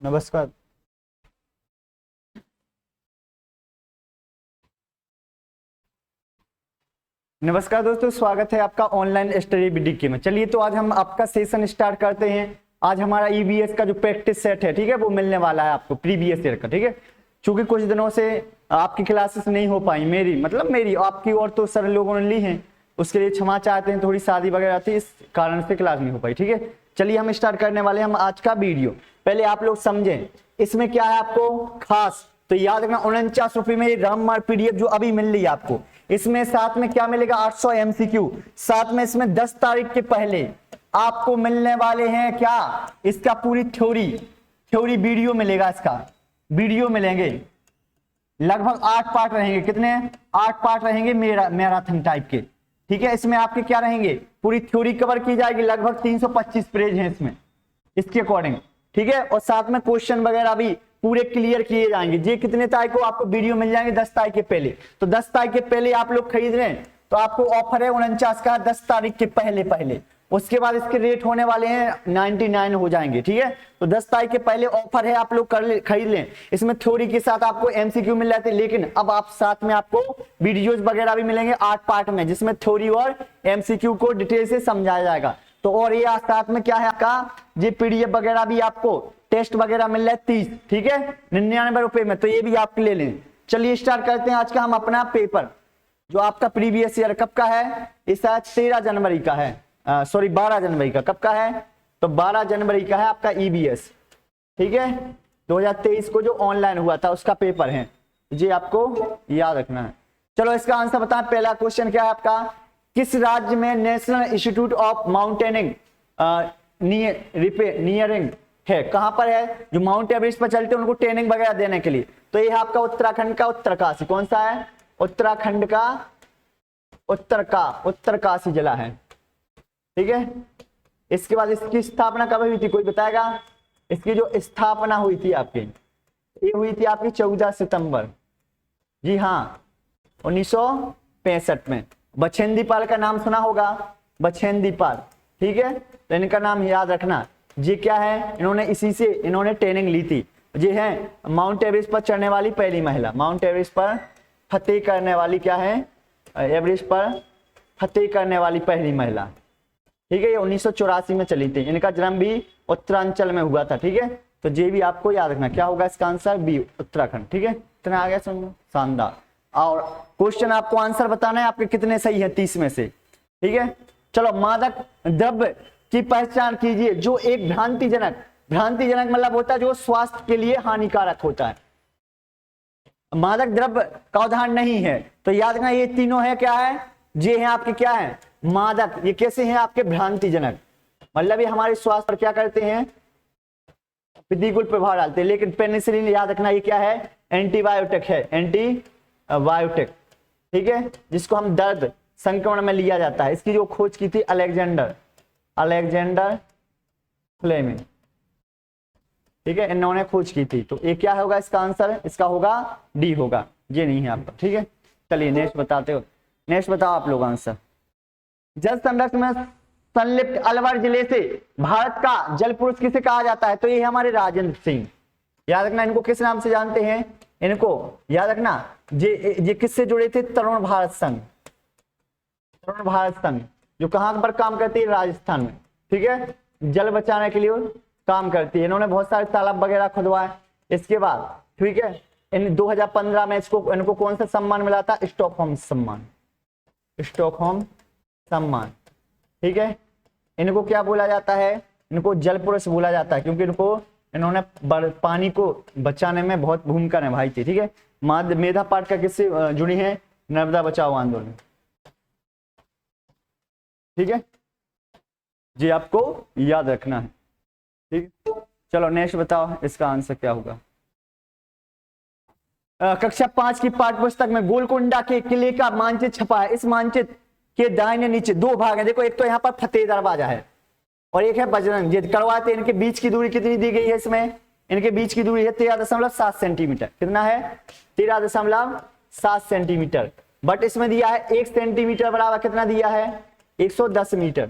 नमस्कार। नमस्कार दोस्तों, स्वागत है आपका ऑनलाइन स्टडी बीडीके में। चलिए तो आज हम आपका सेशन स्टार्ट करते हैं। आज हमारा ईवीएस का जो प्रैक्टिस सेट है, ठीक है, वो मिलने वाला है आपको प्रीवियस ईयर का, ठीक है। चूंकि कुछ दिनों से आपकी क्लासेस नहीं हो पाई, मेरी आपकी और तो सर लोगों ने ली हैं, उसके लिए क्षमा चाहते हैं। थोड़ी शादी वगैरह थी, इस कारण से क्लास नहीं हो पाई, ठीक है। चलिए हम स्टार्ट करने वाले हैं हम आज का वीडियो। पहले आप लोग समझें इसमें क्या है आपको खास, तो याद रखना 49 रुपए में ये राममार पीडीएफ जो अभी मिल रही है आपको, इसमें साथ में क्या मिलेगा 800 एमसीक्यू, साथ में इसमें 10 तारीख के पहले आपको मिलने वाले हैं क्या, इसका पूरी थ्योरी वीडियो मिलेगा, इसका वीडियो मिलेंगे। लगभग 8 पार्ट रहेंगे। कितने? 8 पार्ट रहेंगे मैराथन टाइप के, ठीक है। इसमें आपके क्या रहेंगे, पूरी थ्योरी कवर की जाएगी। लगभग 325 पेज हैं इसमें, इसके अकॉर्डिंग, ठीक है। और साथ में क्वेश्चन वगैरह भी पूरे क्लियर किए जाएंगे। ये कितने तारीख को आपको वीडियो मिल जाएंगे? 10 तारीख के पहले। तो 10 तारीख के पहले आप लोग खरीद रहे हैं तो आपको ऑफर है 49 का, 10 तारीख के पहले। उसके बाद इसके रेट होने वाले हैं 99 हो जाएंगे, ठीक है। तो 10 तारीख के पहले ऑफर है, आप लोग खरीद लें। इसमें थ्योरी के साथ आपको एमसीक्यू मिल जाते हैं, लेकिन अब आप साथ में आपको वीडियोज वगैरह भी मिलेंगे 8 पार्ट में, जिसमें थ्योरी और एमसीक्यू को डिटेल से समझाया जाएगा। तो और ये साथ में क्या है आपका, ये पीडीएफ वगैरह भी आपको टेस्ट वगैरह मिल रहा है 30, ठीक है, 99 रुपए में। तो ये भी आप ले लें। चलिए स्टार्ट करते हैं आज का हम अपना पेपर, जो आपका प्रीवियस ईयर कब का है, इस 13 जनवरी का है, 12 जनवरी का। कब का है? तो 12 जनवरी का है आपका ईवीएस, ठीक है। 2023 को जो ऑनलाइन हुआ था उसका पेपर है, ये आपको याद रखना है। चलो इसका आंसर बताएं। पहला क्वेश्चन क्या है आपका, किस राज्य में National Institute of Mountaineering है? कहां पर है? जो माउंट एवरेस्ट पर चलते हैं उनको ट्रेनिंग वगैरह देने के लिए। तो ये है आपका उत्तराखंड का उत्तरकाशी। कौन सा है? उत्तराखंड का उत्तरकाशी जिला है, ठीक है। इसके बाद इसकी स्थापना कब हुई थी, कोई बताएगा? इसकी जो स्थापना हुई थी आपकी, ये हुई थी आपकी 14 सितंबर, जी हाँ, 1965 में। बछेंद्री पाल का नाम सुना होगा, बछेंद्री पाल, ठीक है। तो इनका नाम याद रखना। ये क्या है, इन्होंने ट्रेनिंग ली थी। ये है माउंट एवरेस्ट पर चढ़ने वाली पहली महिला, माउंट एवरेस्ट पर फतेह करने वाली, क्या है, एवरेस्ट पर फतेह करने वाली पहली महिला, ठीक है। ये 1984 में चली थी। इनका जन्म भी उत्तरांचल में हुआ था, ठीक है। तो ये भी आपको याद रखना। क्या होगा इसका आंसर? बी, उत्तराखंड, ठीक है। इतना आ गया समझो, शानदार। और क्वेश्चन आपको आंसर बताना है, आपके कितने सही है 30 में से, ठीक है। चलो, मादक द्रव्य की पहचान कीजिए जो एक भ्रांतिजनक मतलब होता है जो स्वास्थ्य के लिए हानिकारक होता है। मादक द्रव्य का उदाहरण नहीं है, तो याद रखना ये तीनों है, क्या है, ये है आपके क्या है, मादक। ये कैसे हैं आपके? भ्रांतिजनक, मतलब ये हमारे स्वास्थ्य पर क्या करते हैं, प्रतिकूल प्रभाव डालते हैं। लेकिन पेनिसिलिन याद रखना ये क्या है, एंटीबायोटिक है, एंटीबायोटिक, ठीक है, जिसको हम दर्द संक्रमण में लिया जाता है। इसकी जो खोज की थी अलेक्जेंडर फ्लेमिंग, ठीक है, इन्होंने खोज की थी। तो ये क्या होगा इसका आंसर? इसका होगा डी होगा, ये नहीं है आपका, ठीक है। चलिए नेक्स्ट बताते हो, नेक्स्ट बताओ आप लोग आंसर। जल संरक्षण में संलिप्त अलवर जिले से भारत का जल पुरुष किसे कहा जाता है? तो ये हमारे राजेंद्र सिंह, याद रखना। इनको किस नाम से जानते हैं? इनको याद रखना, ये किससे जुड़े थे? तरुण भारत संघ, जो कहां पर काम करती है? राजस्थान में, ठीक है। जल बचाने के लिए काम करती है। इन्होंने बहुत सारे तालाब वगैरह खुदवाए। इसके बाद, ठीक है, इन 2015 में इनको कौन सा सम्मान मिला था? स्टॉकहोम सम्मान, ठीक है। इनको क्या बोला जाता है? इनको जल पुरुष बोला जाता है, क्योंकि इन्होंने पानी को बचाने में बहुत भूमिका निभाई थी, ठीक है। मेधा पाठ का किससे जुड़ी है? नर्मदा बचाओ आंदोलन, ठीक है। जी आपको याद रखना है, ठीक है। चलो नेक्स्ट बताओ, इसका आंसर क्या होगा। कक्षा 5 की पाठ्य पुस्तक में गोलकुंडा के किले का मानचित्र छपा है। इस मानचित्र के दाहिने नीचे 2 भाग है। देखो, एक तो यहाँ पर फतेह दरवाजा है और एक है बजरंग। ये करवाते, इनके बीच की दूरी कितनी दी गई है? इसमें इनके बीच की दूरी है 13.7 सेंटीमीटर। कितना है? 13.7 सेंटीमीटर। बट इसमें दिया है 1 सेंटीमीटर बराबर कितना दिया है? 110 मीटर,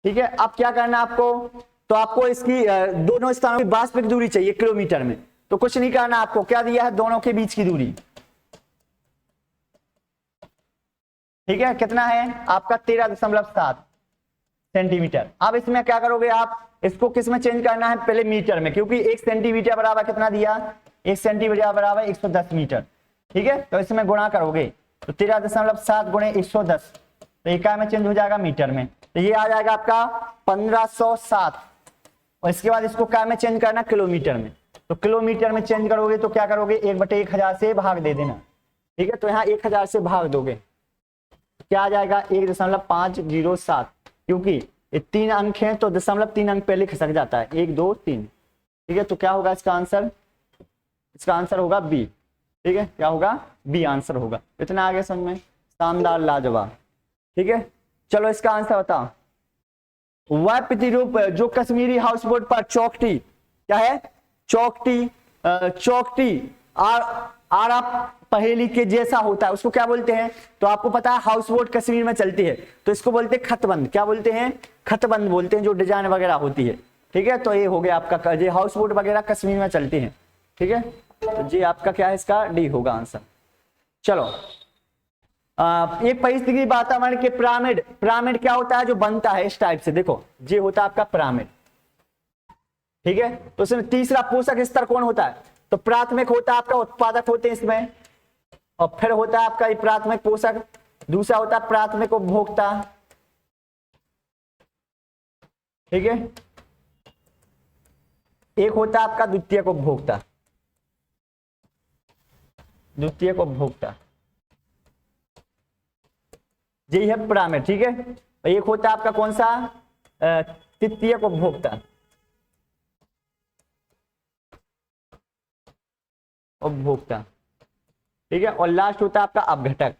ठीक है। अब क्या करना आपको? तो आपको इसकी दोनों स्थानों की वास्तविक दूरी चाहिए किलोमीटर में। तो कुछ नहीं करना, आपको क्या दिया है, दोनों के बीच की दूरी, ठीक है, कितना है आपका 13.7 सेंटीमीटर। अब इसमें क्या करोगे आप, इसको किस में चेंज करना है, पहले मीटर में, क्योंकि 1 सेंटीमीटर बराबर कितना दिया, 1 सेंटीमीटर बराबर 110 मीटर, ठीक है। तो इसमें गुणा करोगे तो 13.7 गुणे 110, तो इकाई में चेंज हो जाएगा मीटर में, तो ये आ जाएगा आपका 1507। और इसके बाद इसको क्या में चेंज करना, किलोमीटर में, तो किलोमीटर में चेंज करोगे तो क्या करोगे, 1/1000 से भाग दे देना, ठीक है। तो यहाँ 1000 से भाग दोगे, क्या आ जाएगा 1.507, क्योंकि ये 3 अंक हैं तो 0.3 अंक पहले खसक जाता है, 1 2 3, ठीक है। तो क्या होगा इसका आंसर, इसका आंसर होगा बी, ठीक है, क्या होगा, बी आंसर होगा। इतना आगे समझ में, शानदार, लाजवाब, ठीक है। चलो इसका आंसर बताओ। वह प्रतिरूप जो कश्मीरी हाउस बोट पर चौकटी, क्या है, चौकटी आरा पहेली के जैसा होता है, उसको क्या बोलते हैं, तो आपको पता है हाउस बोट कश्मीर में चलती है तो इसको बोलते हैं खतबंद, क्या बोलते हैं, खतबंद बोलते हैं, जो डिजाइन वगैरह होती है, ठीक है। तो ये हो गया आपका, ये हाउस बोट वगैरह कश्मीर में चलती है, ठीक है। तो ये आपका क्या है, इसका डी होगा आंसर। चलो एक परिस्थिति वातावरण के पिरामिड क्या होता है, जो बनता है इस टाइप से, देखो ये होता है आपका पिरामिड, ठीक है। तो इसमें तीसरा पोषक स्तर कौन होता है, तो प्राथमिक होता है आपका, उत्पादक होते हैं इसमें, और फिर होता है आपका प्राथमिक पोषक, दूसरा होता है प्राथमिक उपभोक्ता, ठीक है, एक होता है आपका द्वितीयक उपभोक्ता, यही है पिरामिड, ठीक है। एक होता है आपका कौन सा, तृतीयक उपभोक्ता, ठीक है, और लास्ट होता है आपका अपघटक,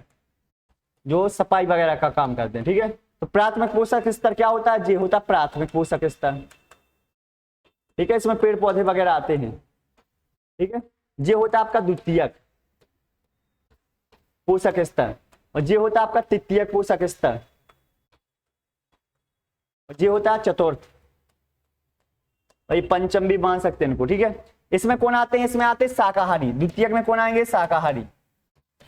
जो सफाई वगैरह का काम करते हैं, ठीक है। तो प्राथमिक पोषक स्तर क्या होता है, ये होता है प्राथमिक पोषक स्तर, ठीक है, इसमें पेड़ पौधे वगैरह आते हैं, ठीक है। ये होता है आपका द्वितीयक पोषक स्तर, और ये होता है आपका तृतीयक पोषक स्तर, और ये होता है चतुर्थ, और ये पंचम भी मान सकते हैं इनको, ठीक है। इसमें कौन आते हैं, इसमें आते हैं शाकाहारी, द्वितीयक में कौन आएंगे, शाकाहारी,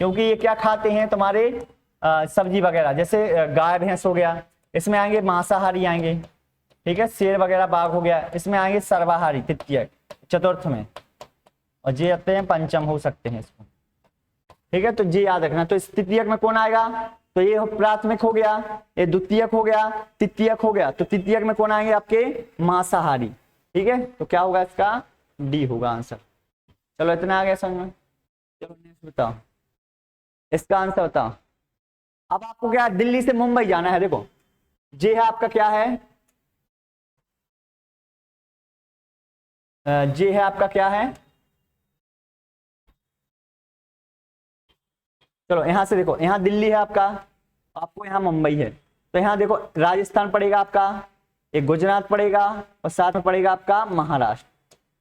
क्योंकि ये क्या खाते हैं तुम्हारे सब्जी वगैरह, जैसे गाय भैंस हो गया, इसमें आएंगे मांसाहारी आएंगे, ठीक है, शेर वगैरह बाघ हो गया, इसमें आएंगे सर्वाहारी तृतीयक, चतुर्थ में, और ये आते हैं पंचम हो सकते हैं इसको, ठीक है। तो ये याद रखना। तो इस तृतीयक में कौन आएगा, तो ये प्राथमिक हो गया, ये द्वितीयक हो गया, तृतीयक हो गया, तो तृतीयक में कौन आएंगे आपके मांसाहारी, ठीक है। तो क्या होगा इसका, डी होगा आंसर। चलो इतना आ गया समझ में। चलो नेक्स्ट बताओ, इसका आंसर बताओ। अब आपको क्या, दिल्ली से मुंबई जाना है, देखो ये है आपका क्या है, ये है आपका क्या है, चलो यहां से देखो, यहाँ दिल्ली है आपका, आपको यहाँ मुंबई है, तो यहाँ देखो राजस्थान पड़ेगा आपका, एक गुजरात पड़ेगा, और साथ में पड़ेगा आपका महाराष्ट्र,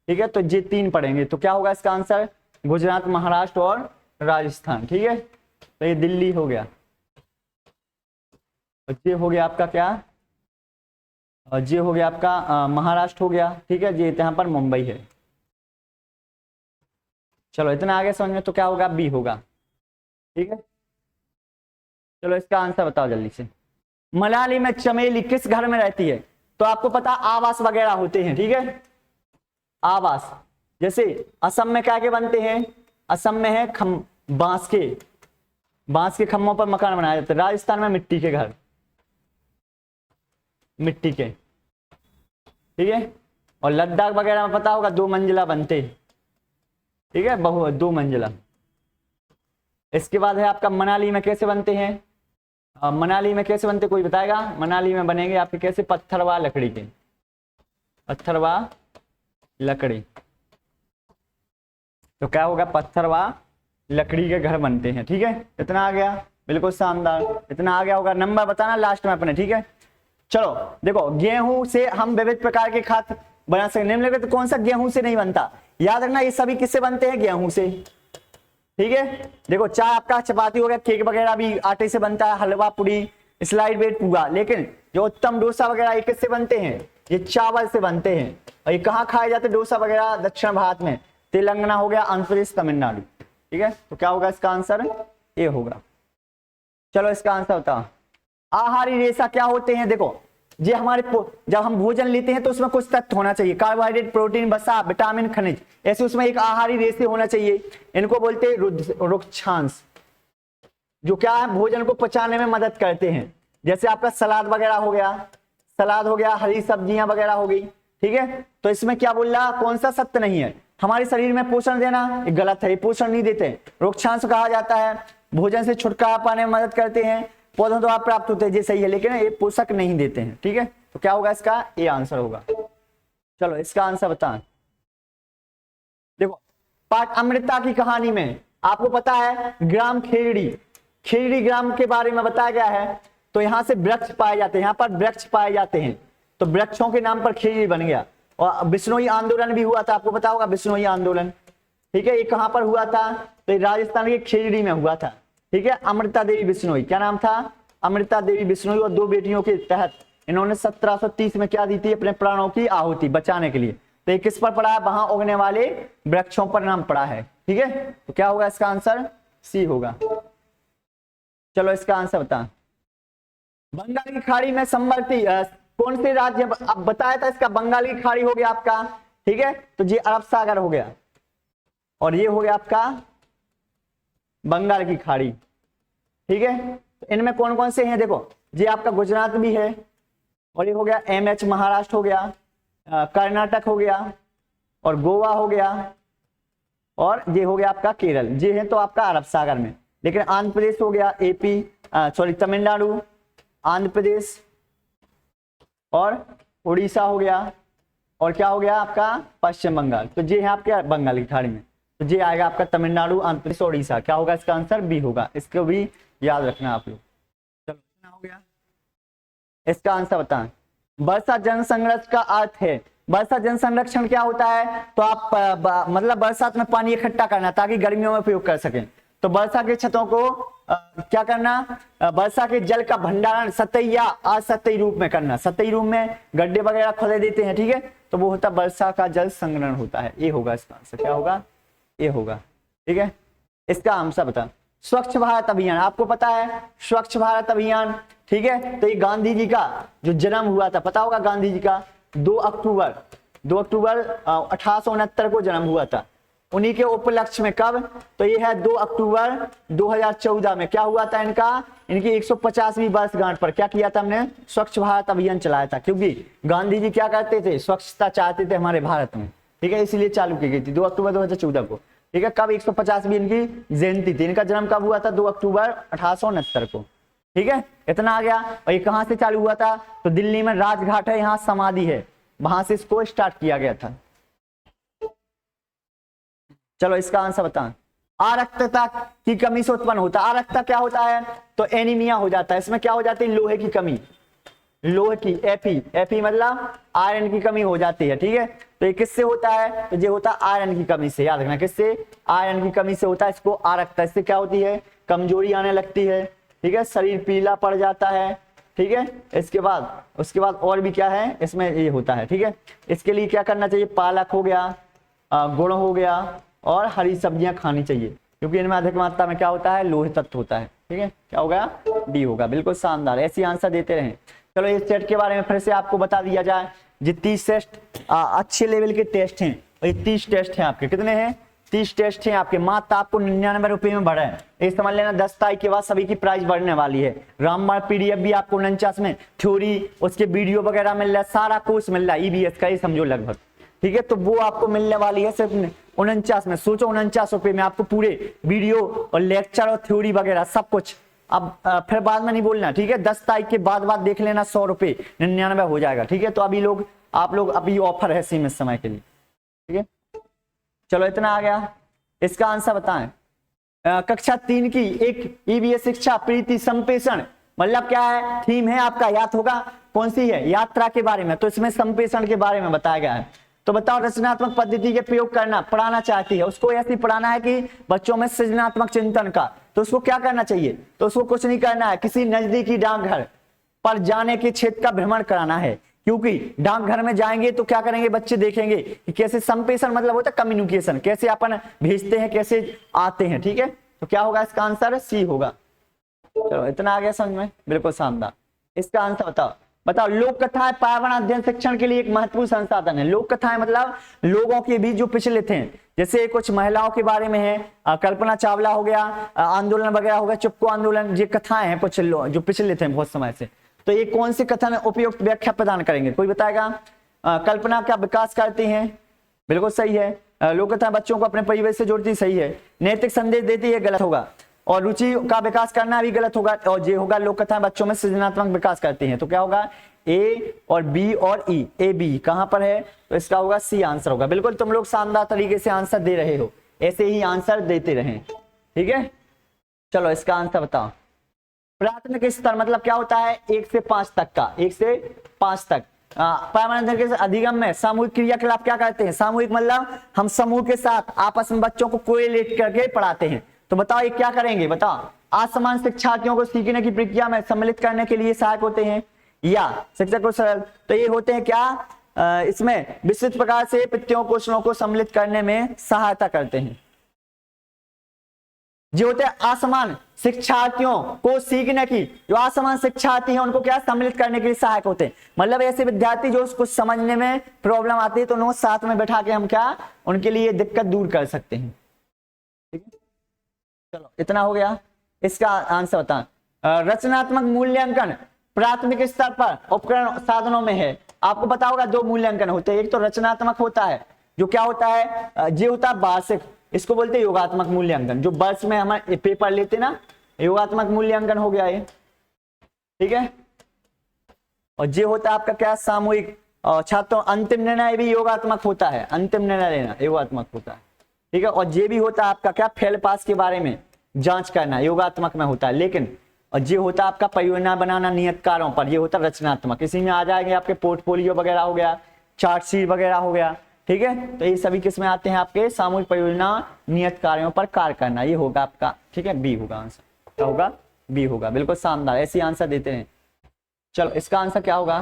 ठीक है। तो ये 3 पढ़ेंगे, तो क्या होगा इसका आंसर, गुजरात, महाराष्ट्र और राजस्थान, ठीक है। तो ये दिल्ली हो गया, और ये हो गया आपका क्या, और ये हो गया आपका महाराष्ट्र हो गया, ठीक है। ये यहाँ पर मुंबई है। चलो इतना आगे समझ में, तो क्या होगा, बी होगा, ठीक है। चलो इसका आंसर बताओ जल्दी से। मनाली में चमेली किस घर में रहती है, तो आपको पता आवास वगैरह होते हैं, ठीक है, आवास, जैसे असम में क्या के बनते हैं, असम में है बांस के खम्भों पर मकान बनाए जाते हैं, राजस्थान में मिट्टी के घर, मिट्टी के, ठीक है। और लद्दाख वगैरह में पता होगा 2 मंजिला बनते, ठीक है, 2 मंजिला। इसके बाद है आपका मनाली में कैसे बनते हैं, मनाली में कैसे बनते कोई बताएगा, मनाली में बनेंगे आपके कैसे, पत्थरवा लकड़ी के, पत्थरवा लकड़ी, तो क्या होगा, पत्थरवा लकड़ी के घर बनते हैं, ठीक है। इतना आ गया, बिल्कुल शानदार, इतना आ गया होगा, नंबर बताना लास्ट में अपने, ठीक है। चलो देखो, गेहूं से हम विविध प्रकार के खाद्य बना सकते, निम्नलिखित कौन सा गेहूं से नहीं बनता, याद रखना ये सभी किससे बनते हैं, गेहूं से, ठीक है। देखो चाय आपका चपाती हो गया, केक वगैरह भी आटे से बनता है, हलवा पूरी स्लाइड ब्रेड पूरा, लेकिन जो उत्तम डोसा वगैरह ये किससे बनते हैं, ये चावल से बनते हैं। और ये कहाँ खाए जाते हैं? डोसा वगैरह दक्षिण भारत में, तेलंगाना हो गया, आंध्र प्रदेश, तमिलनाडु। ठीक है, तो क्या होगा इसका आंसर? ए होगा। चलो इसका आंसर बताओ। आहारी रेशा क्या होते हैं? देखो ये हमारे जब हम भोजन लेते हैं तो उसमें कुछ तत्व होना चाहिए, कार्बोहाइड्रेट, प्रोटीन, वसा, विटामिन, खनिज, ऐसे उसमें एक आहारी रेशे होना चाहिए। इनको बोलते हैं रुक्षांश, जो क्या है भोजन को पचाने में मदद करते हैं। जैसे आपका सलाद वगैरह हो गया, सलाद हो गया, हरी सब्जियां वगैरह हो गई। ठीक है, तो इसमें क्या बोल रहा, कौन सा सत्य नहीं है? हमारे शरीर में पोषण देना, ये गलत है, ये पोषण नहीं देते। रुक्षांश कहा जाता है, भोजन से छुटकारा पाने में मदद करते हैं, पौधों द्वारा प्राप्त होते हैं, ये सही है, लेकिन ये पोषक नहीं देते हैं। ठीक है, तो क्या होगा इसका? ये आंसर होगा। चलो इसका आंसर बता। देखो पाठ अमृता की कहानी में आपको पता है ग्राम खेड़ी, खेड़ी ग्राम के बारे में बताया गया है। तो यहाँ से वृक्ष पाए जाते हैं, यहाँ पर वृक्ष पाए जाते हैं, तो वृक्षों के नाम पर खेड़ी बन गया। और बिश्नोई आंदोलन भी हुआ था, आपको पता होगा बिश्नोई आंदोलन। ठीक है, ये कहां पर हुआ था? तो राजस्थान के खेड़ी में हुआ था। ठीक है, अमृता देवी बिश्नोई, क्या नाम था? अमृता देवी बिश्नोई। और 2 बेटियों के तहत इन्होंने 1730 में क्या दी थी? अपने प्राणों की आहुति बचाने के लिए। तो ये किस पर पड़ा है? वहां उगने वाले वृक्षों पर नाम पड़ा है। ठीक है, तो क्या होगा इसका आंसर? सी होगा। चलो इसका आंसर बता। बंगाल की खाड़ी में संवर्ती कौन से राज्य? अब बताया था इसका, बंगाल की खाड़ी हो गया आपका। ठीक है, तो ये अरब सागर हो गया, और ये हो गया आपका बंगाल की खाड़ी। ठीक है, तो इनमें कौन कौन से हैं? देखो ये आपका गुजरात भी है, और ये हो गया MH महाराष्ट्र हो गया, कर्नाटक हो गया, और गोवा हो गया, और ये हो गया आपका केरल। ये है तो आपका अरब सागर में। लेकिन आंध्र प्रदेश हो गया, तमिलनाडु, आंध्र प्रदेश और उड़ीसा हो गया, और क्या हो गया आपका? पश्चिम बंगाल। तो ये है आपके बंगाल की खाड़ी में, तो ये आएगा आपका तमिलनाडु, आंध्र प्रदेश, उड़ीसा। क्या होगा इसका आंसर? बी होगा। इसको भी याद रखना आप लोग। चलो इतना हो गया। इसका आंसर बताएं। वर्षा जल संरक्षण का अर्थ है, वर्षा जल संरक्षण क्या होता है? तो आप मतलब बरसात में पानी इकट्ठा करना ताकि गर्मियों में उपयोग कर सकें। तो वर्षा के छतों को क्या करना? वर्षा के जल का भंडारण सतही या असतही रूप में करना। सतही रूप में गड्ढे वगैरह खोदे देते हैं, ठीक है, तो वो होता वर्षा का जल संग्रहण होता है। ये होगा इसका आंसर। क्या होगा? ये होगा। ठीक है, इसका आंसर बता। स्वच्छ भारत अभियान, आपको पता है स्वच्छ भारत अभियान, ठीक है, तो ये गांधी जी का जो जन्म हुआ था, पता होगा गांधी जी का 2 अक्टूबर 1869 को जन्म हुआ था। उन्हीं के उपलक्ष्य में कब? तो ये है 2 अक्टूबर 2014 में क्या हुआ था? इनकी 150वीं वर्षगांठ पर क्या किया था हमने? स्वच्छ भारत अभियान चलाया था, क्योंकि गांधी जी क्या करते थे? स्वच्छता चाहते थे हमारे भारत में। ठीक है, इसीलिए चालू की गई थी 2 अक्टूबर 2014 को। ठीक है, कब? 150वीं इनकी जयंती थी। इनका जन्म कब हुआ था? 2 अक्टूबर 1869 को। ठीक है, इतना आ गया। और ये कहां से चालू हुआ था? तो दिल्ली में राजघाट है, यहाँ समाधि है, वहां से इसको स्टार्ट किया गया था। चलो इसका आंसर बता। आरक्तता की कमी से उत्पन्न होता है। आरक्तता क्या होता है? तो एनीमिया हो जाता है। इसमें क्या हो जाती है? लोहे की कमी, लोहे की एफी मतलब आयरन की कमी हो जाती है। ठीक है, तो ये किससे होता है? तो ये होता है आयरन की कमी से। याद रखना, किससे? आयरन की कमी से होता है इसको आरक्तता। इससे क्या होती है? कमजोरी आने लगती है। ठीक है, शरीर पीला पड़ जाता है। ठीक है, उसके बाद और भी क्या है इसमें ये होता है। ठीक है, इसके लिए क्या करना चाहिए? पालक हो गया, गुड़ हो गया, और हरी सब्जियां खानी चाहिए, क्योंकि इनमें अधिक मात्रा में क्या होता है? लोहे तत्व होता है। ठीक है, क्या होगा? डी होगा। बिल्कुल शानदार, ऐसी आंसर देते रहें। चलो इस सेट के बारे में फिर से आपको बता दिया जाए। ये 30 टेस्ट अच्छे लेवल के टेस्ट हैं, और ये 30 टेस्ट हैं आपके। कितने हैं? 30 टेस्ट हैं आपके। मात्र आपको 99 रुपए में बढ़े हैं। ये समझ लेना 10 तारीख के बाद सभी की प्राइस बढ़ने वाली है। रामबाण PDF भी आपको 49 में, थ्योरी उसके वीडियो वगैरह मिल रहा है, सारा कोर्स मिल रहा है EBS का, ये समझो लगभग। ठीक है, तो वो आपको मिलने वाली है सिर्फ 49 में। सोचो 49 रुपए में आपको पूरे वीडियो और लेक्चर और थ्योरी वगैरह सब कुछ। अब फिर बाद में नहीं बोलना, ठीक है, 10 तारीख के बाद देख लेना, 100 रुपए 99 हो जाएगा। ठीक है, तो अभी आप लोग अभी ऑफर है सीमित समय के लिए। ठीक है, चलो इतना आ गया। इसका आंसर बताएं। कक्षा 3 की एक EBS शिक्षा प्रीति संप्रेषण मतलब क्या है? थीम है आपका, याद होगा कौन सी है? यात्रा के बारे में। तो इसमें संप्रेषण के बारे में बताया गया है। तो बताओ, रचनात्मक पद्धति के प्रयोग करना पढ़ाना चाहती है, उसको ऐसे पढ़ाना है कि बच्चों में सृजनात्मक चिंतन का। तो उसको क्या करना चाहिए? तो उसको कुछ नहीं करना है, किसी नजदीकी डाकघर पर जाने के क्षेत्र का भ्रमण कराना है, क्योंकि डाकघर में जाएंगे तो क्या करेंगे, बच्चे देखेंगे कि कैसे संप्रेषण मतलब होता है कम्युनिकेशन, कैसे अपन भेजते हैं, कैसे आते हैं। ठीक है, तो क्या होगा इसका आंसर, सी होगा। चलो इतना आ गया समझ में, बिल्कुल शानदार। इसका आंसर बताओ। बताओ, लोक कथाएं पर्यावरण अध्ययन शिक्षण के लिए एक महत्वपूर्ण संसाधन है। लोक कथाएं मतलब लोगों के बीच जो प्रचलित हैं, जैसे कुछ महिलाओं के बारे में है, कल्पना चावला हो गया, आंदोलन वगैरह हो गया, चिपको आंदोलन, ये कथाएं हैं कुछ जो प्रचलित हैं बहुत समय से। तो ये कौन से कथन उपयुक्त व्याख्या प्रदान करेंगे, कोई बताएगा। कल्पना का विकास करती हैं, बिल्कुल सही है। लोक कथाएं बच्चों को अपने परिवेश से जोड़ती, सही है। नैतिक संदेश देती है, गलत होगा। और रुचि का विकास करना भी गलत होगा। और ये होगा, लोक कथाएं बच्चों में सृजनात्मक विकास करती हैं। तो क्या होगा, ए और बी और ई, ए बी कहां पर है, तो इसका होगा सी आंसर होगा। बिल्कुल तुम लोग शानदार तरीके से आंसर दे रहे हो, ऐसे ही आंसर देते रहें। ठीक है, चलो इसका आंसर बताओ। प्राथमिक स्तर मतलब क्या होता है, 1 से 5 तक का, 1 से 5 तक। पर्यावरण अध्ययन के अधिगम में सामूहिक क्रियाकलाप क्या करते हैं, सामूहिक मतलब हम समूह के साथ आपस में बच्चों को कोरिलेट करके पढ़ाते हैं। तो बताओ ये क्या करेंगे, बताओ। असमान शिक्षार्थियों को सीखने की प्रक्रिया में सम्मिलित करने के लिए सहायक होते हैं, या शिक्षक को सरल, तो ये होते हैं क्या, इसमें विस्तृत प्रकार से प्रत्ययों क्वेश्चनों को सम्मिलित करने में सहायता करते हैं। जो होते हैं असमान शिक्षार्थियों को सीखने की, जो असमान शिक्षार्थी हैं उनको क्या सम्मिलित करने के लिए सहायक होते हैं। मतलब ऐसे विद्यार्थी जो उसको समझने में प्रॉब्लम आती है तो उनको साथ में बैठा के हम क्या उनके लिए दिक्कत दूर कर सकते हैं। ठीक है, चलो इतना हो गया। इसका आंसर बता। रचनात्मक मूल्यांकन प्राथमिक स्तर पर उपकरण साधनों में है। आपको पता होगा 2 मूल्यांकन होते हैं, एक तो रचनात्मक होता है, जो क्या होता है, ये होता है वार्षिक, इसको बोलते हैं योगात्मक मूल्यांकन, जो वर्ष में हम पेपर लेते ना, योगात्मक मूल्यांकन हो गया ये। ठीक है, और ये होता है आपका क्या, सामूहिक। और छात्रों अंतिम निर्णय भी योगात्मक होता है, अंतिम निर्णय लेना योगात्मक होता है। ठीक है, और ये भी होता है आपका क्या, फेल पास के बारे में जांच करना, योगात्मक में होता है। लेकिन और ये होता है आपका परियोजना बनाना नियत कार्यों पर, ये होता है रचनात्मक। इसी में आ जाएंगे आपके पोर्टफोलियो वगैरह हो गया, चार्ट शीट वगैरह हो गया। ठीक है, तो ये सभी किसमें आते हैं, आपके सामूहिक परियोजना नियत कार्यों पर कार्य करना, ये होगा आपका। ठीक है, बी होगा आंसर, क्या होगा, बी होगा। बिल्कुल शानदार, ऐसे आंसर देते हैं। चलो इसका आंसर क्या होगा।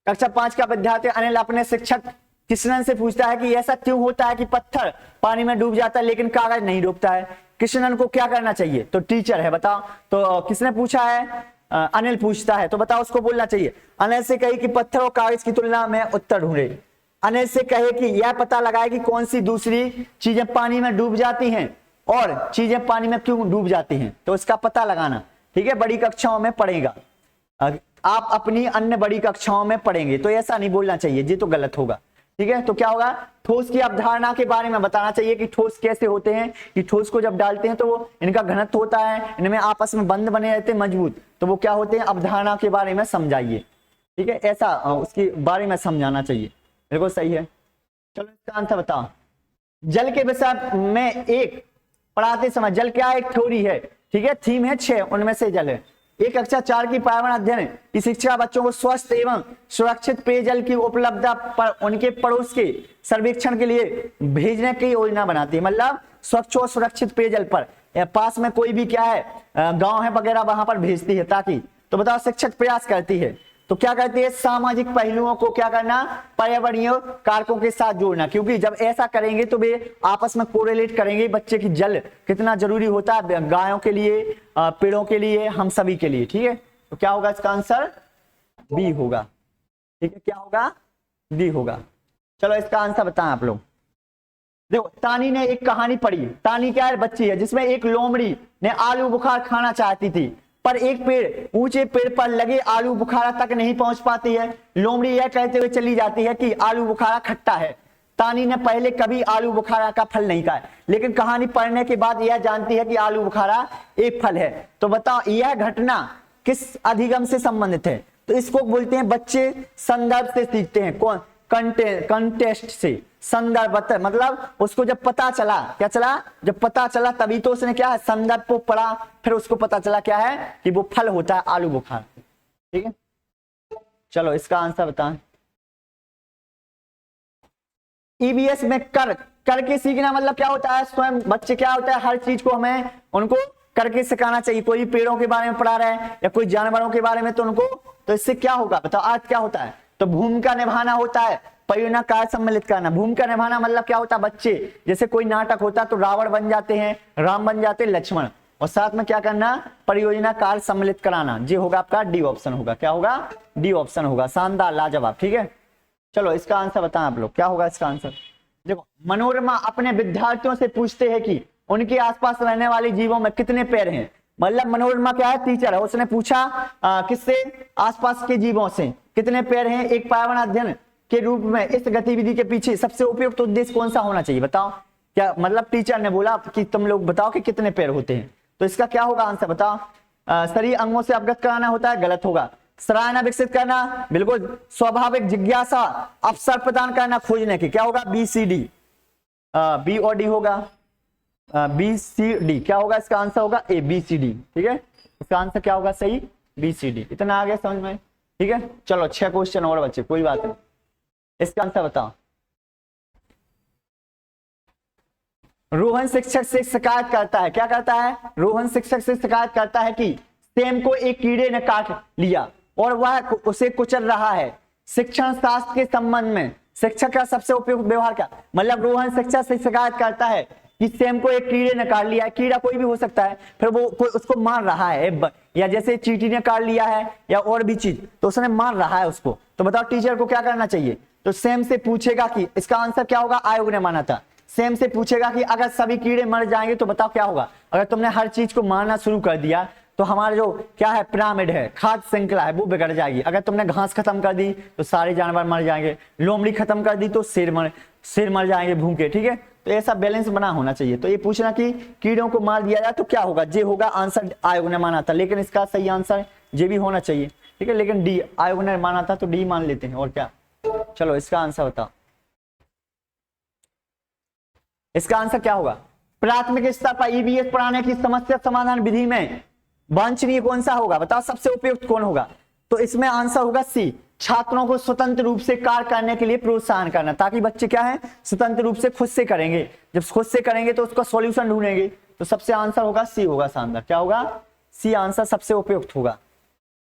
कक्षा 5 का विद्यार्थी अनिल अपने शिक्षक कृष्णन से पूछता है कि ऐसा क्यों होता है कि पत्थर पानी में डूब जाता है लेकिन कागज नहीं डूबता है। कृष्णन को क्या करना चाहिए, तो टीचर है, बताओ। तो किसने पूछा है, अनिल पूछता है, तो बताओ उसको बोलना चाहिए। अनिल से कहे कि पत्थर और कागज की तुलना में उत्तर ढूंढे। अनिल से कहे कि यह पता लगाए कि कौन सी दूसरी चीजें पानी में डूब जाती हैं और चीजें पानी में क्यों डूब जाती हैं, तो इसका पता लगाना। ठीक है, बड़ी कक्षाओं में पढ़ेगा, आप अपनी अन्य बड़ी कक्षाओं में पढ़ेंगे, तो ऐसा नहीं बोलना चाहिए, ये तो गलत होगा। ठीक है, तो क्या होगा, ठोस की अवधारणा के बारे में बताना चाहिए कि ठोस कैसे होते हैं, कि ठोस को जब डालते हैं तो वो इनका घनत्व होता है, इनमें आपस में बंध बने रहते हैं मजबूत, तो वो क्या होते हैं, अवधारणा के बारे में समझाइए। ठीक है, ऐसा उसके बारे में समझाना चाहिए, बिल्कुल सही है। चलो इसका आंसर बताओ। जल के विषय में एक पढ़ाते समय, जल क्या एक थ्योरी है, ठीक है, थीम है 6, उनमें से जल है। एक कक्षा 4 की पर्यावरण अध्ययन की शिक्षा बच्चों को स्वस्थ एवं सुरक्षित पेयजल की उपलब्धता पर उनके पड़ोस के सर्वेक्षण के लिए भेजने की योजना बनाती है। मतलब स्वच्छ और सुरक्षित पेयजल पर पास में कोई भी क्या है गांव है वगैरह, वहां पर भेजती है ताकि, तो बताओ शिक्षक प्रयास करती है, तो क्या करती है, सामाजिक पहलुओं को क्या करना, पर्यावरणीय कारकों के साथ जोड़ना, क्योंकि जब ऐसा करेंगे तो वे आपस में कोरिलेट करेंगे बच्चे की जल कितना जरूरी होता है गायों के लिए, पेड़ों के लिए, हम सभी के लिए। ठीक है, तो क्या होगा इसका आंसर, बी होगा। ठीक है, क्या होगा, बी होगा। चलो इसका आंसर बताएं आप लोग। देखो, तानी ने एक कहानी पढ़ी, तानी क्या है, बच्ची है, जिसमें एक लोमड़ी ने आलू बुखारा खाना चाहती थी, पर एक पेड़ ऊंचे पेड़ पर लगे आलू बुखारा तक नहीं पहुंच पाती है। लोमड़ी यह कहते हुए चली जाती है कि आलू बुखारा खट्टा है। तानी ने पहले कभी आलू बुखारा का फल नहीं खाया, लेकिन कहानी पढ़ने के बाद यह जानती है कि आलू बुखारा एक फल है। तो बताओ यह घटना किस अधिगम से संबंधित है, तो इसको बोलते हैं बच्चे संदर्भ से सीखते हैं। कौन, कंटेस्ट से, संदर्भ, मतलब उसको जब पता चला, क्या चला, जब पता चला तभी तो उसने क्या है, संदर्भ को पढ़ा, फिर उसको पता चला क्या है कि वो फल होता है आलू बुखारा। ठीक है, चलो इसका आंसर बताएं। ईबीएस में कर के सीखना मतलब क्या होता है, स्वयं बच्चे क्या होता है, हर चीज को हमें उनको करके सिखाना चाहिए। कोई पेड़ों के बारे में पढ़ा रहे हैं या कोई जानवरों के बारे में, तो उनको, तो इससे क्या होगा बताओ, आज क्या होता है, तो भूमिका निभाना होता है, परियोजना कार्य सम्मिलित करना। भूमिका निभाना मतलब क्या होता है, बच्चे जैसे कोई नाटक होता है तो रावण बन जाते हैं, राम बन जाते हैं, लक्ष्मण, और साथ में क्या करना, परियोजना कार्य सम्मिलित कराना। ये होगा आपका डी ऑप्शन होगा, क्या होगा, डी ऑप्शन होगा। शानदार, लाजवाब, ठीक है। चलो इसका आंसर बताएं आप लोग, क्या होगा इसका आंसर। देखो, मनोरमा अपने विद्यार्थियों से पूछते हैं कि उनके आसपास रहने वाले जीवों में कितने पैर हैं। मतलब मनोरमा क्या है, टीचर है, उसने पूछा किससे, आसपास के जीवों से कितने पैर हैं। एक पर्यावरण अध्ययन के रूप में इस गतिविधि के पीछे सबसे उपयुक्त उद्देश्य कौन सा होना चाहिए, बताओ। क्या मतलब टीचर ने बोला कि तुम लोग बताओ कि कितने पैर होते हैं, तो इसका क्या होगा आंसर बताओ। शरीर अंगों से अवगत कराना होता है, गलत होगा। सराहना विकसित करना, बिल्कुल। स्वाभाविक जिज्ञासा, अवसर प्रदान करना, खोजने की, क्या होगा, बी सी डी, बी और डी होगा, बी सी डी। क्या होगा इसका आंसर, होगा ए, बी सी डी, ठीक है। इसका आंसर क्या होगा सही, बी सी डी। इतना आ गया समझ में, ठीक है। चलो 6 क्वेश्चन और बच्चे, कोई बात नहीं। इसका आंसर बताओ। रोहन शिक्षक से शिकायत करता है, क्या करता है, रोहन शिक्षक से शिकायत करता है कि सेम को एक कीड़े ने काट लिया और वह उसे कुचल रहा है। शिक्षण शास्त्र के संबंध में शिक्षक का सबसे उपयुक्त व्यवहार क्या, मतलब रोहन शिक्षक से शिकायत करता है कि सेम को एक कीड़े ने काट लिया है। कीड़ा कोई भी हो सकता है, फिर वो उसको मार रहा है, या जैसे चींटी ने काट लिया है या और भी चीज, तो उसने मार रहा है उसको। तो बताओ टीचर को क्या करना चाहिए, तो सेम से पूछेगा कि, इसका आंसर क्या होगा, आयोग ने माना था। सेम से पूछेगा कि अगर सभी कीड़े मर जाएंगे तो बताओ क्या होगा। अगर तुमने हर चीज को मारना शुरू कर दिया तो हमारा जो क्या है, पिरामिड है, खाद्य श्रृंखला है, वो बिगड़ जाएगी। अगर तुमने घास खत्म कर दी तो सारे जानवर मर जाएंगे, लोमड़ी खत्म कर दी तो शेर मर जाएंगे भूखे, ठीक है। तो ऐसा बैलेंस बना होना चाहिए। तो ये पूछना कि कीड़ों को मार दिया जाए तो क्या होगा, जे होगा आंसर, आयोग ने माना था। लेकिन इसका सही आंसर जे भी होना चाहिए, ठीक है। लेकिन डी, आयोग ने माना था तो डी मान लेते हैं, और क्या। चलो इसका आंसर बताओ। इसका आंसर क्या होगा, प्राथमिक स्तर पर ईवीएस पढ़ाने की समस्या समाधान विधि में वांछनीय कौन सा होगा, बताओ सबसे उपयुक्त कौन होगा। तो इसमें आंसर होगा सी, छात्रों को स्वतंत्र रूप से कार्य करने के लिए प्रोत्साहन करना, ताकि बच्चे क्या है, स्वतंत्र रूप से खुद से करेंगे। जब खुद से करेंगे तो उसका सॉल्यूशन ढूंढेंगे। तो सबसे आंसर होगा सी होगा, शानदार, क्या होगा, सी आंसर सबसे उपयुक्त होगा।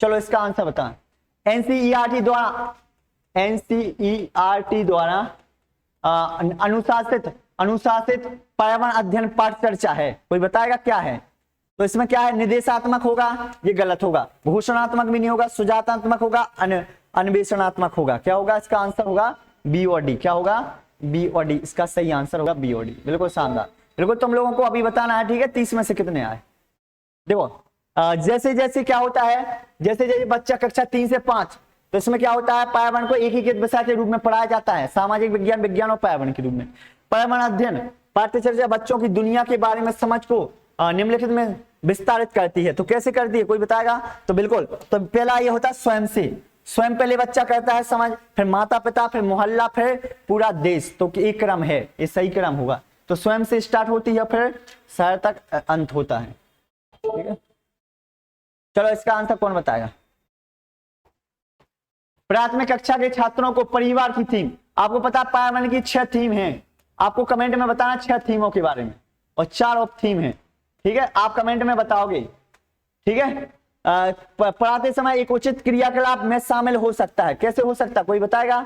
चलो इसका आंसर बताएं। एनसीईआरटी द्वारा अनुशासित पर्यावरण अध्ययन पाठ चर्चा है, कोई बताएगा क्या है। तो इसमें क्या है, निर्देशात्मक होगा, ये गलत होगा। घोषणात्मक भी नहीं होगा, सुझावात्मक होगा, अन्वेषणात्मक होगा। क्या होगा इसका आंसर, होगा बी और डी। क्या होगा, बी और डी, इसका सही आंसर होगा बी और डी। बिल्कुल शानदार, बिल्कुल तुम लोगों को अभी बताना है, ठीक है। 30 में से कितने आए। देखो जैसे जैसे क्या होता है, जैसे जैसे बच्चा कक्षा 3 से 5, तो इसमें क्या होता है, पर्यावरण को एकीकृत विषय के रूप में पढ़ाया जाता है, सामाजिक विज्ञान, विज्ञान और पर्यावरण के रूप में। पर्यावरण अध्ययन पाठ्यचर्या बच्चों की दुनिया के बारे में समझ को निम्नलिखित में विस्तारित करती है। तो कैसे करती है, कोई बताएगा। तो बिल्कुल, तो पहला ये होता है स्वयं से, स्वयं पहले बच्चा करता है समझ, फिर माता पिता, फिर मोहल्ला, फिर पूरा देश। तो एक क्रम है, ये सही क्रम होगा। तो स्वयं से स्टार्ट होती है, फिर शहर तक अंत होता है, ठीक है। चलो इसका आंसर कौन बताएगा। प्राथमिक कक्षा के छात्रों को परिवार की थीम, आपको पता है पर्यावरण की 6 थीम है। आपको कमेंट में बताना 6 थीमों के बारे में, और 4 ऑफ थीम है, ठीक है। आप कमेंट में बताओगे, ठीक है। पढ़ाते समय एक उचित क्रियाकलाप में शामिल हो सकता है, कैसे हो सकता है, कोई बताएगा।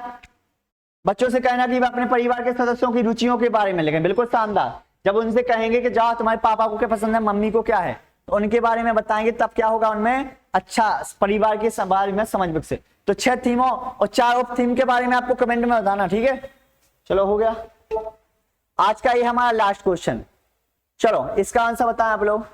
बच्चों से कहना कि वे अपने परिवार के सदस्यों की रुचियों के बारे में लिखें, बिल्कुल शानदार। जब उनसे कहेंगे कि जाओ तुम्हारे पापा को क्या पसंद है, मम्मी को क्या है, तो उनके बारे में बताएंगे, तब क्या होगा, उनमें अच्छा परिवार के बारे में समझ विकसित। तो 6 थीमों और 4 ऑफ थीम के बारे में आपको कमेंट में बताना, ठीक है। चलो हो गया आज का ये हमारा लास्ट क्वेश्चन। चलो इसका आंसर बताएं आप लोग।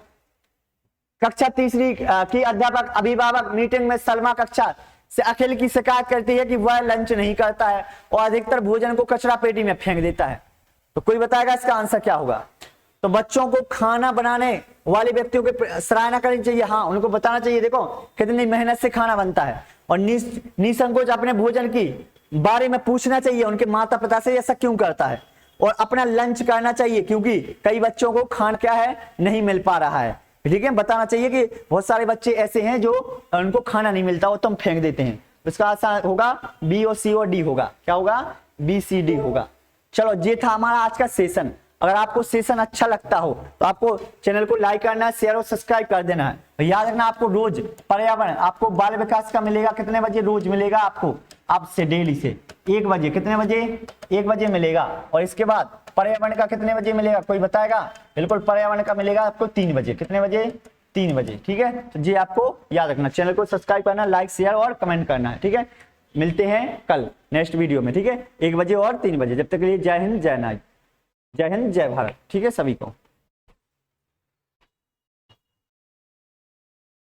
कक्षा 3री की अध्यापक अभिभावक मीटिंग में सलमा कक्षा से अखिल की शिकायत करती है कि वह लंच नहीं करता है और अधिकतर भोजन को कचरा पेटी में फेंक देता है। तो कोई बताएगा इसका आंसर क्या होगा। तो बच्चों को खाना बनाने वाले व्यक्तियों की सराहना करनी चाहिए, हाँ उनको बताना चाहिए देखो कितनी मेहनत से खाना बनता है, और निसंकोच अपने भोजन की बारे में पूछना चाहिए उनके माता पिता से ऐसा क्यों करता है, और अपना लंच करना चाहिए क्योंकि कई बच्चों को खाना क्या है नहीं मिल पा रहा है, ठीक है। बताना चाहिए कि बहुत सारे बच्चे ऐसे हैं जो उनको खाना नहीं मिलता वो तुम फेंक देते हैं। इसका आंसर होगा बी और सी और डी होगा, क्या होगा, बी सी डी होगा। चलो ये था हमारा आज का सेशन। अगर आपको सेशन अच्छा लगता हो तो आपको चैनल को लाइक करना है, शेयर और सब्सक्राइब कर देना है। और याद रखना आपको रोज पर्यावरण आपको बाल विकास का मिलेगा, कितने बजे रोज मिलेगा आपको, आपसे डेली से 1 बजे, कितने बजे, 1 बजे मिलेगा। और इसके बाद पर्यावरण का कितने बजे मिलेगा, कोई बताएगा? बिल्कुल पर्यावरण का मिलेगा आपको 3 बजे, कितने बजे, 3 बजे, ठीक है। तो जी आपको याद रखना, चैनल को सब्सक्राइब करना, लाइक शेयर और कमेंट करना है, ठीक है। मिलते हैं कल नेक्स्ट वीडियो में, ठीक है, 1 बजे और 3 बजे। जब तक के लिए जय हिंद जय नारी, जय हिंद जय भारत, ठीक है सभी को।